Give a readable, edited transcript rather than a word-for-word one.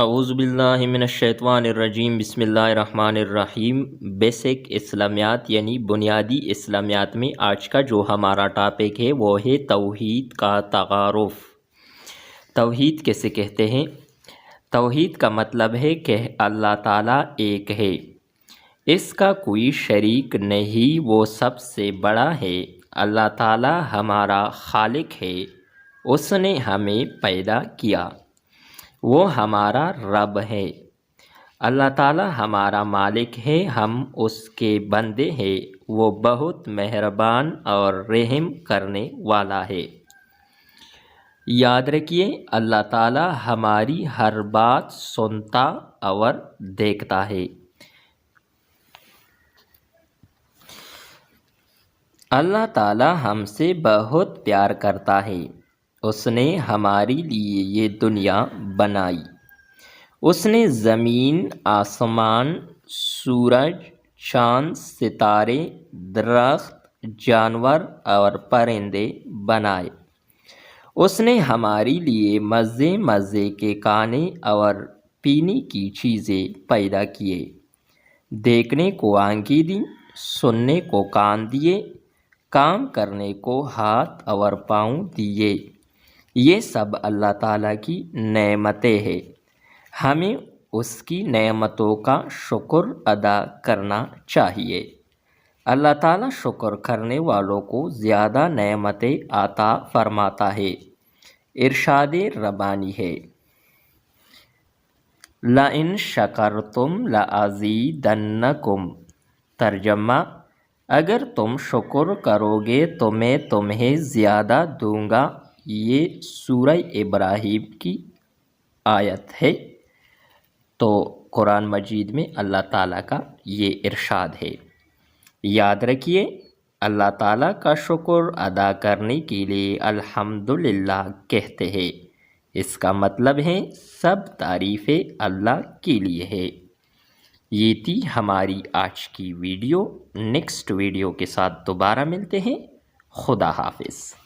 اعوذ باللہ من الشیطان الرجیم بسم اللہ الرحمن الرحیم۔ بیسک اسلامیات یعنی بنیادی اسلامیات میں آج کا جو ہمارا ٹاپک ہے وہ ہے توحید کا تعارف۔ توحید کیسے کہتے ہیں؟ توحید کا مطلب ہے کہ اللہ تعالیٰ ایک ہے، اس کا کوئی شریک نہیں، وہ سب سے بڑا ہے۔ اللہ تعالیٰ ہمارا خالق ہے، اس نے ہمیں پیدا کیا، وہ ہمارا رب ہے۔ اللہ تعالیٰ ہمارا مالک ہے، ہم اس کے بندے ہیں، وہ بہت مہربان اور رحم کرنے والا ہے۔ یاد رکھیے، اللہ تعالیٰ ہماری ہر بات سنتا اور دیکھتا ہے۔ اللہ تعالیٰ ہم سے بہت پیار کرتا ہے، اس نے ہمارے لیے یہ دنیا بنائی، اس نے زمین، آسمان، سورج، چاند، ستارے، درخت، جانور اور پرندے بنائے۔ اس نے ہمارے لیے مزے مزے کے کھانے اور پینے کی چیزیں پیدا کیے، دیکھنے کو آنکھیں دیں، سننے کو کان دیے، کام کرنے کو ہاتھ اور پاؤں دیے۔ یہ سب اللہ تعالیٰ کی نعمتیں ہیں، ہمیں اس کی نعمتوں کا شکر ادا کرنا چاہیے۔ اللہ تعالیٰ شکر کرنے والوں کو زیادہ نعمتیں عطا فرماتا ہے۔ ارشاد ربانی ہے، لَإِن شَكَرْتُمْ لَأَزِيدَنَّكُمْ۔ ترجمہ: اگر تم شکر کرو گے تو میں تمہیں زیادہ دوں گا۔ یہ سورہ ابراہیم کی آیت ہے۔ تو قرآن مجید میں اللہ تعالیٰ کا یہ ارشاد ہے۔ یاد رکھیے، اللہ تعالیٰ کا شکر ادا کرنے کے لیے الحمدللہ کہتے ہیں، اس کا مطلب ہے سب تعریفیں اللہ کے لیے ہے۔ یہ تھی ہماری آج کی ویڈیو۔ نیکسٹ ویڈیو کے ساتھ دوبارہ ملتے ہیں۔ خدا حافظ۔